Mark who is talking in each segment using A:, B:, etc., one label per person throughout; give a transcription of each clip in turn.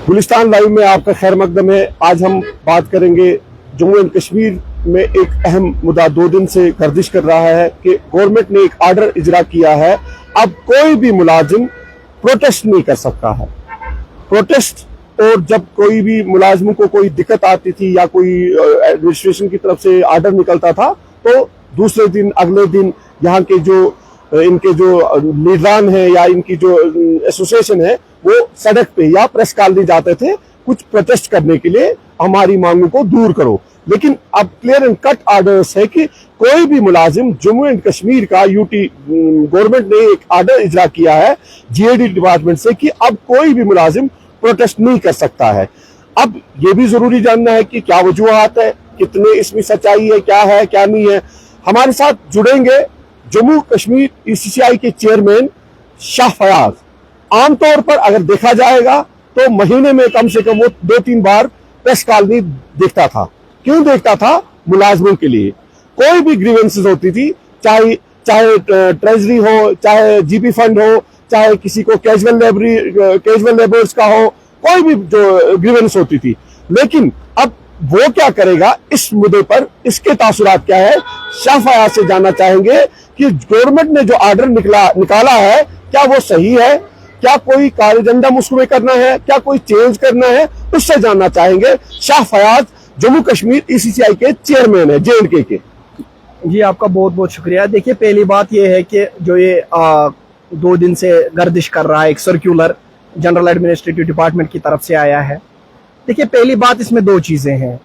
A: Gulistan live में आपका खैर मकदम है। आज हम बात करेंगे जम्मू एंड कश्मीर में एक अहम मुद्दा 2 दिन से गर्दिश कर रहा है कि गवर्नमेंट ने एक ऑर्डर इजरा किया है। अब कोई भी मुलाजिम प्रोटेस्ट नहीं कर सकता है। प्रोटेस्ट, और जब कोई भी मुलाजिमों को कोई दिक्कत आती थी या कोई एडमिनिस्ट्रेशन की तरफ से ऑर्डर निकलता था तो दूसरे दिन अगले दिन यहाँ के जो इनके जो लीडरान हैं या इनकी जो एसोसिएशन है वो सड़क पे या प्रेस कॉलोनी जाते थे कुछ प्रोटेस्ट करने के लिए, हमारी मांगों को दूर करो। लेकिन अब क्लियर एंड कट ऑर्डर्स है कि कोई भी मुलाजिम जम्मू एंड कश्मीर का यूटी गवर्नमेंट ने एक ऑर्डर इजरा किया है जीएडी डिपार्टमेंट से कि अब कोई भी मुलाजिम प्रोटेस्ट नहीं कर सकता है। अब ये भी जरूरी जानना है कि क्या वजूहात है, कितने इसमें सच्चाई है, क्या नहीं है। हमारे साथ जुड़ेंगे जम्मू कश्मीर ईसीसीआई के चेयरमैन शाह फयाज। आमतौर पर अगर देखा जाएगा तो महीने में कम से कम वो 2-3 बार प्रेस कॉलोनी देखता था। क्यों देखता था? मुलाजमों के लिए कोई भी ग्रीवेंसेस होती थी, चाहे ट्रेजरी हो, चाहे जीपी फंड हो, चाहे किसी को कैजुअल लेबर्स का हो, कोई भी जो ग्रीवेंस होती थी। लेकिन अब वो क्या करेगा इस मुद्दे पर, इसके तासुरात क्या है, शाह फयाज से जानना चाहेंगे कि गवर्नमेंट ने जो ऑर्डर निकाला है क्या वो सही है, क्या कोई कार्यजंडम उसमें करना है, क्या कोई चेंज करना है, उससे जानना चाहेंगे। शाह फयाज जम्मू कश्मीर ईसीसीआई के चेयरमैन है जेएंडके के।
B: जी आपका बहुत बहुत शुक्रिया। देखिए पहली बात यह है कि जो ये 2 दिन से गर्दिश कर रहा है, एक सर्कुलर जनरल एडमिनिस्ट्रेटिव डिपार्टमेंट की तरफ से आया है। देखिए पहली बात, इसमें 2 चीजें हैं।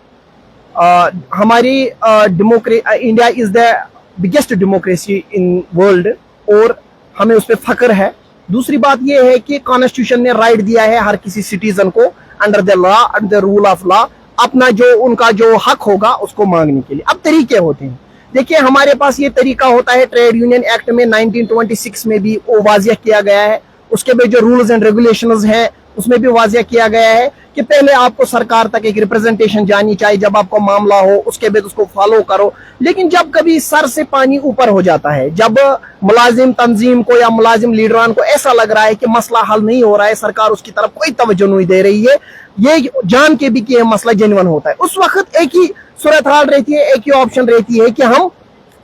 B: हमारी India is the biggest democracy in world और हमें उस पर फख्र है। दूसरी बात यह है कि कॉन्स्टिट्यूशन ने राइट दिया है हर किसी सिटीजन को under the law, under the rule of law, अपना जो उनका जो हक होगा उसको मांगने के लिए। अब तरीके होते हैं। देखिए हमारे पास ये तरीका होता है, ट्रेड यूनियन एक्ट में 1926 में भी वो वाजिया किया गया है। उसके बाद जो रूल्स एंड रेगुलेशंस हैं उसमें भी वाजिया किया गया है कि पहले आपको सरकार तक एक रिप्रेजेंटेशन जानी चाहिए जब आपको मामला हो, उसके बाद उसको फॉलो करो। लेकिन जब कभी सर से पानी ऊपर हो जाता है, जब मुलाजिम तंजीम को या मुलाजिम लीडरान को ऐसा लग रहा है कि मसला हल नहीं हो रहा है, सरकार उसकी तरफ कोई तवज्जो नहीं दे रही है, ये जान के भी कि यह मसला जेन्युइन होता है, उस वक्त एक ही सूरत हाल रहती है, एक ही ऑप्शन रहती है कि हम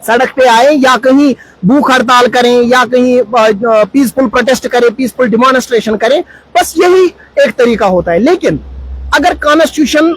B: सड़क पे आए या कहीं भूख हड़ताल करें या कहीं पीसफुल प्रोटेस्ट करें, पीसफुल डिमॉन्स्ट्रेशन करें। बस यही एक तरीका होता है। लेकिन अगर कॉन्स्टिट्यूशन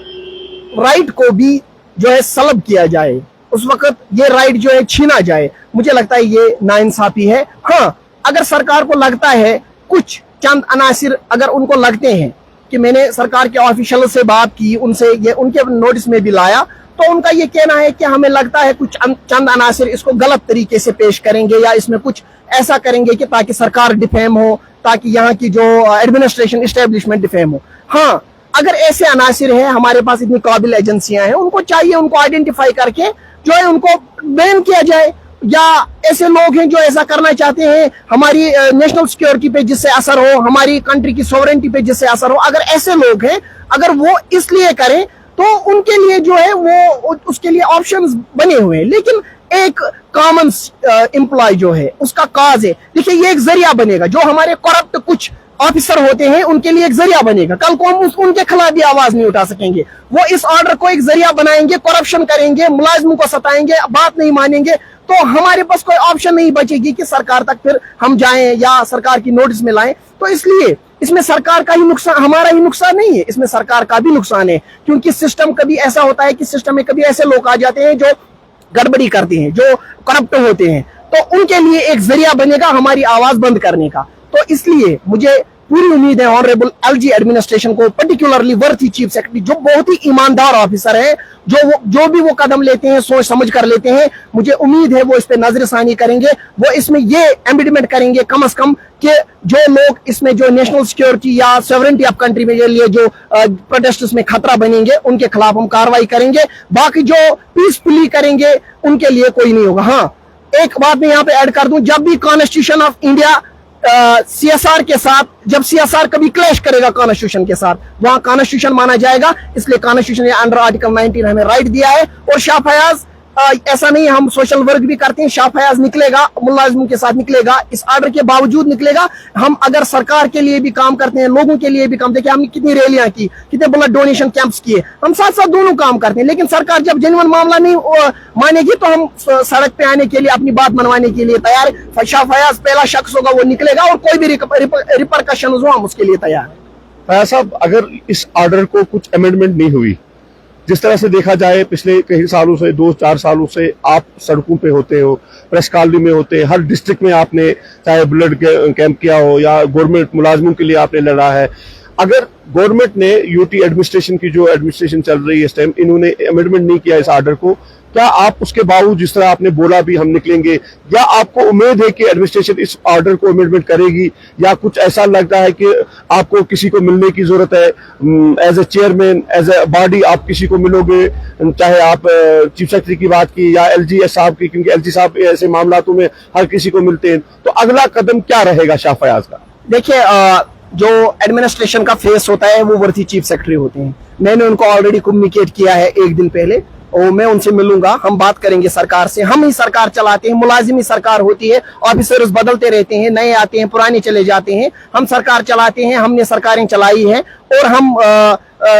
B: राइट को भी जो है सलब किया जाए, उस वक्त ये राइट जो है छीना जाए, मुझे लगता है ये नाइंसाफी है। हाँ, अगर सरकार को लगता है कुछ चंद अनासिर अगर उनको लगते हैं कि मैंने सरकार के ऑफिशियल से बात की, उनसे ये उनके नोटिस में भी लाया, तो उनका ये कहना है कि हमें लगता है कुछ चंद अनासिर इसको गलत तरीके से पेश करेंगे या इसमें कुछ ऐसा करेंगे कि ताकि सरकार डिफेम हो, ताकि यहाँ की जो एडमिनिस्ट्रेशन इस्टेब्लिशमेंट डिफेम हो। हाँ, अगर ऐसे अनासिर हैं, हमारे पास इतनी काबिल एजेंसियां हैं, उनको चाहिए उनको आइडेंटिफाई करके जो है उनको बैन किया जाए। या ऐसे लोग हैं जो ऐसा करना चाहते हैं हमारी नेशनल सिक्योरिटी पे जिससे असर हो, हमारी कंट्री की सॉवरेनिटी पे जिससे असर हो, अगर ऐसे लोग हैं, अगर वो इसलिए करें तो उनके लिए जो है वो उसके लिए ऑप्शंस बने हुए हैं। लेकिन एक कॉमन एम्प्लॉय जो है उसका काज है, देखिए ये एक जरिया बनेगा। जो हमारे करप्ट कुछ ऑफिसर होते हैं उनके लिए एक जरिया बनेगा। कल को हम उनके खिलाफ भी आवाज नहीं उठा सकेंगे। वो इस ऑर्डर को एक जरिया बनाएंगे, करप्शन करेंगे, मुलाजिमों को सताएंगे, बात नहीं मानेंगे, तो हमारे पास कोई ऑप्शन नहीं बचेगी कि सरकार तक फिर हम जाएं या सरकार की नोटिस में लाएं। तो इसलिए इसमें सरकार का ही नुकसान, हमारा ही नुकसान नहीं है, इसमें सरकार का भी नुकसान है। क्योंकि सिस्टम कभी ऐसा होता है कि सिस्टम में कभी ऐसे लोग आ जाते हैं जो गड़बड़ी करते हैं, जो करप्ट होते हैं, तो उनके लिए एक जरिया बनेगा हमारी आवाज बंद करने का। तो इसलिए मुझे पूरी उम्मीद है ऑनरेबल एलजी एडमिनिस्ट्रेशन को, पर्टिकुलरली वर्थी चीफ सेक्रेटरी जो बहुत ही ईमानदार ऑफिसर है, जो भी वो कदम लेते हैं सोच समझ कर लेते हैं, मुझे उम्मीद है वो इस पे नजरसानी करेंगे। वो इसमें ये एम्बिडमेंट करेंगे कम से कम कि जो लोग इसमें जो नेशनल सिक्योरिटी या सॉवरेनिटी ऑफ कंट्री में लिए जो प्रोटेस्ट में खतरा बनेंगे उनके खिलाफ हम कार्रवाई करेंगे। बाकी जो पीसफुली करेंगे उनके लिए कोई नहीं होगा। हाँ, एक बात मैं यहाँ पे ऐड कर दूं, जब भी कॉन्स्टिट्यूशन ऑफ इंडिया सीएसआर के साथ, जब सीएसआर कभी क्लैश करेगा कॉन्स्टिट्यूशन के साथ, वहां कॉन्स्टिट्यूशन माना जाएगा। इसलिए कॉन्स्टिट्यूशन ने अंडर आर्टिकल 19 हमें राइट दिया है। और शाह फयाज ऐसा नहीं है, हम सोशल वर्क भी करते हैं, शाह फयाज निकलेगा, मुलाजिमों के साथ निकलेगा, इस ऑर्डर के बावजूद निकलेगा। हम अगर सरकार के लिए भी काम करते हैं, लोगों के लिए भी काम, देखिए हमने कितनी रैलियां की, कितने ब्लड डोनेशन कैंप्स किए, हम साथ साथ दोनों काम करते हैं। लेकिन सरकार जब जेन्युइन मामला नहीं मानेगी तो हम सड़क पे आने के लिए, अपनी बात मनवाने के लिए तैयार है। शाह फयाज पहला शख्स होगा, वो निकलेगा, और कोई भी रिपरकशन हो हम उसके लिए तैयार है।
A: फयाज साहब, अगर इस ऑर्डर को कुछ अमेंडमेंट नहीं हुई, जिस तरह से देखा जाए पिछले कई सालों से, 2-4 सालों से आप सड़कों पे होते हो, प्रेस कॉलोनी में होते हैं, हर डिस्ट्रिक्ट में आपने चाहे ब्लड कैंप किया हो या गवर्नमेंट मुलाजमों के लिए आपने लड़ा है। अगर गवर्नमेंट ने यूटी एडमिनिस्ट्रेशन की जो एडमिनिस्ट्रेशन चल रही है इस टाइम, इन्होंने अमेंडमेंट नहीं किया इस ऑर्डर को, क्या आप उसके बावजूद जिस तरह आपने बोला भी हम निकलेंगे, या आपको उम्मीद है कि एडमिनिस्ट्रेशन इस ऑर्डर को अमेंडमेंट करेगी, या कुछ ऐसा लगता है कि आपको किसी को मिलने की जरूरत है, as a chairman, as a body आप किसी को मिलोगे, चाहे आप चीफ सेक्रेटरी की बात की या LG साहब की, क्योंकि LG साहब ऐसे मामलातों में हर किसी को मिलते हैं, तो अगला कदम क्या रहेगा शाह फयाज का?
B: देखिए, जो एडमिनिस्ट्रेशन का फेस होता है वो वर्दी चीफ सेक्रेटरी होते हैं। मैंने उनको ऑलरेडी कम्युनिकेट किया है 1 दिन पहले, और मैं उनसे मिलूंगा, हम बात करेंगे सरकार से। हम ही सरकार चलाते हैं, मुलाजिमी सरकार होती है, ऑफिसर्स बदलते रहते हैं, नए आते हैं, पुराने चले जाते हैं, हम सरकार चलाते हैं, हमने सरकारें चलाई हैं और हम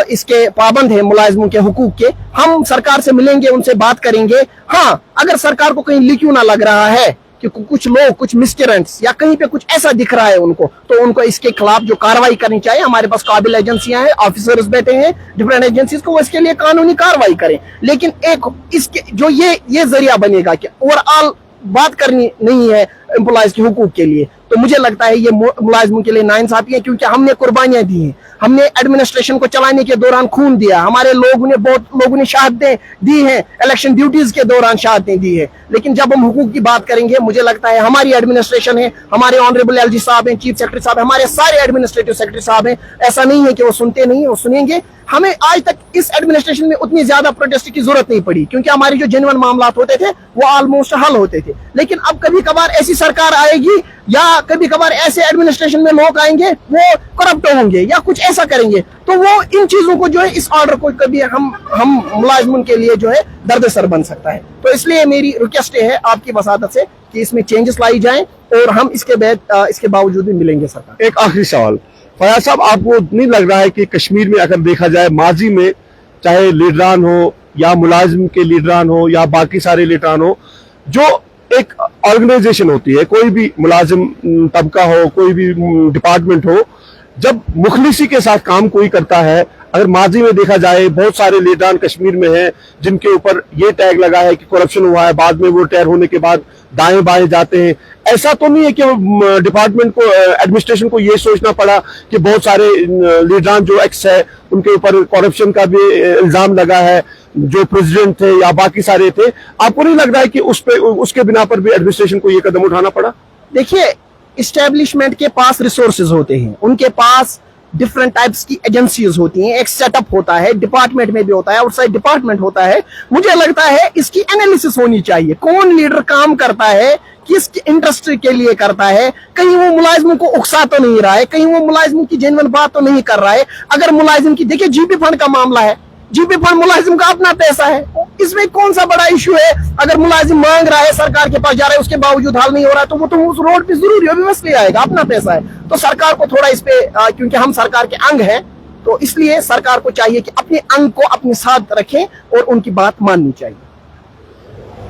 B: इसके पाबंद हैं, मुलाजिमों के हुकूक के। हम सरकार से मिलेंगे, उनसे बात करेंगे। हाँ, अगर सरकार को कहीं लिक्यू ना लग रहा है कि कुछ लोग, कुछ मिस्करेंट्स या कहीं पे कुछ ऐसा दिख रहा है उनको, तो उनको इसके खिलाफ जो कार्रवाई करनी चाहिए, हमारे पास काबिल एजेंसियां हैं, ऑफिसर्स बैठे हैं डिफरेंट एजेंसीज को, वो इसके लिए कानूनी कार्रवाई करें। लेकिन एक इसके जो ये जरिया बनेगा कि ओवरऑल बात करनी नहीं है एम्प्लॉयज के हुकूक के लिए, तो मुझे लगता है ये मुलाजिमों के लिए नाइंसाफी है, क्योंकि हमने कुर्बानियां दी हैं, हमने एडमिनिस्ट्रेशन को चलाने के दौरान खून दिया, हमारे बहुत लोगों ने शहादतें दी हैं, इलेक्शन ड्यूटीज के दौरान शहादतें दी है। लेकिन जब हम हुकूक की बात करेंगे, मुझे लगता है हमारी एडमिनिस्ट्रेशन है, हमारे ऑनरेबल LG साहब हैं, चीफ सेक्रेटरी साहब, हमारे सारे एडमिनिस्ट्रेटिव सेक्रेटरी साहब हैं, ऐसा नहीं है कि वो सुनते नहीं है, वो सुनेंगे। हमें आज तक इस एडमिनिस्ट्रेशन में उतनी ज्यादा प्रोटेस्ट की जरूरत नहीं पड़ी, क्योंकि हमारी जो जेन्युइन मामला होते थे वो ऑलमोस्ट हल होते थे। लेकिन अब कभी कभार ऐसी सरकार आएगी या कभी कभार ऐसे एडमिनिस्ट्रेशन में लोग आएंगे, वो करप्ट होंगे या कुछ ऐसा करेंगे, तो वो इन चीजों को जो है, इस ऑर्डर को कभी हम मुलाजिमन के लिए जो है दर्द-ए-सर बन सकता है। तो इसलिए मेरी रिक्वेस्ट है आपकी वसादत से कि इसमें चेंजेस लाई जाएं, और हम इसके बावजूद भी मिलेंगे सरकार।
A: एक आखिरी सवाल, फयाज साहब, आपको नहीं लग रहा है कि कश्मीर में अगर देखा जाए, माजी में चाहे लीडरान हो या मुलाजिम के लीडरान हो या बाकी सारे लीडरान हो, जो एक ऑर्गेनाइजेशन होती है, कोई भी मुलाजिम तबका हो, कोई भी डिपार्टमेंट हो, जब मुखलिसी के साथ काम कोई करता है, अगर माजी में देखा जाए बहुत सारे लीडरान कश्मीर में हैं जिनके ऊपर ये टैग लगा है कि करप्शन हुआ है, बाद में वो रिटायर होने के बाद दाएं बाएं जाते हैं, ऐसा तो नहीं है कि डिपार्टमेंट को, एडमिनिस्ट्रेशन को ये सोचना पड़ा कि बहुत सारे लीडरान जो एक्स है उनके ऊपर करप्शन का भी इल्जाम लगा है, जो प्रेसिडेंट थे या बाकी सारे थे, आपको नहीं लग रहा है कि उसके बिना पर भी एडमिनिस्ट्रेशन को ये कदम उठाना पड़ा?
B: देखिए, इस्टेब्लिशमेंट के पास रिसोर्सेज होते हैं, उनके पास डिफरेंट टाइप्स की एजेंसीज होती हैं, एक सेटअप होता है, डिपार्टमेंट में भी होता है, आउटसाइड डिपार्टमेंट होता है। मुझे लगता है इसकी एनालिसिस होनी चाहिए, कौन लीडर काम करता है, किस इंडस्ट्री के लिए करता है, कहीं वो मुलाजिमों को उकसा तो नहीं रहा है, कहीं वो मुलाजिमों की जेन्युइन बात तो नहीं कर रहा है। अगर मुलाजिम की, देखिए GP फंड का मामला है, GP फंड मुलाजिम का अपना पैसा है, इसमें कौन सा बड़ा इशू है? अगर मुलाजिम मांग रहा है, सरकार के पास जा रहा है, उसके बावजूद हल नहीं हो रहा है, तो वो तो उस रोड पे जरूरी ऑब्वियसली आएगा, अपना पैसा है। तो सरकार को थोड़ा इस पे, क्योंकि हम सरकार के अंग हैं, तो इसलिए सरकार को चाहिए कि अपने अंग को अपने साथ रखें और उनकी बात माननी चाहिए।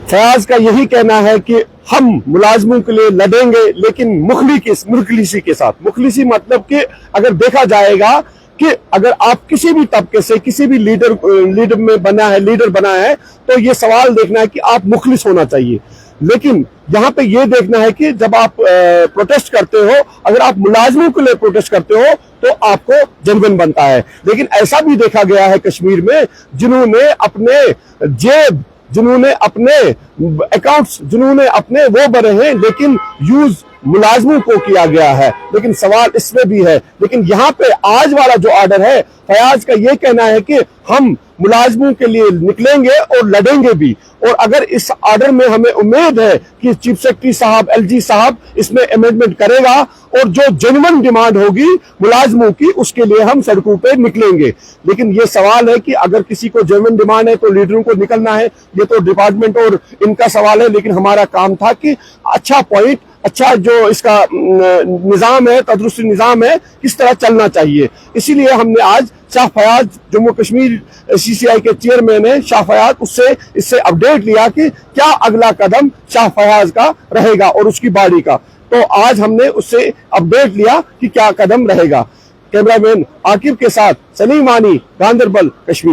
A: फयाज का यही कहना है कि हम मुलाजमों के लिए लड़ेंगे, लेकिन मुखलिसी के साथ। मुखलिसी मतलब कि अगर देखा जाएगा कि अगर आप किसी भी तबके से किसी भी लीडर बना है, तो ये सवाल देखना है कि आप मुखलिस होना चाहिए। लेकिन यहाँ पे ये देखना है कि जब आप प्रोटेस्ट करते हो, अगर आप मुलाजमों के लिए प्रोटेस्ट करते हो, तो आपको जेन्युइन बनता है। लेकिन ऐसा भी देखा गया है कश्मीर में, जिन्होंने अपने जेब, जिन्होंने अपने अकाउंट्स, जिन्होंने अपने वो भरे हैं, लेकिन यूज मुलाजमों को किया गया है, लेकिन सवाल इसमें भी है। लेकिन यहाँ पे आज वाला जो ऑर्डर है, फयाज का ये कहना है कि हम मुलाजमों के लिए निकलेंगे और लड़ेंगे भी, और अगर इस ऑर्डर में हमें उम्मीद है कि चीफ सेक्रेटरी साहब, एलजी साहब इसमें अमेंडमेंट करेगा और जो जेन्युइन डिमांड होगी मुलाजमों की, उसके लिए हम सड़कों पे निकलेंगे। लेकिन ये सवाल है कि अगर किसी को जेन्युइन डिमांड है तो लीडरों को निकलना है, ये तो डिपार्टमेंट और इनका सवाल है। लेकिन हमारा काम था कि अच्छा पॉइंट, अच्छा जो इसका निज़ाम है, तदरुस्ती निज़ाम है, किस तरह चलना चाहिए। इसीलिए हमने आज शाह फयाज, जम्मू कश्मीर सीसीआई के चेयरमैन है शाह फयाज, उससे इससे अपडेट लिया कि क्या अगला कदम शाह फयाज का रहेगा और उसकी बॉडी का। तो आज हमने उससे अपडेट लिया कि क्या कदम रहेगा। कैमरामैन आकिब के साथ सलीम आनी, गांधरबल, कश्मीर।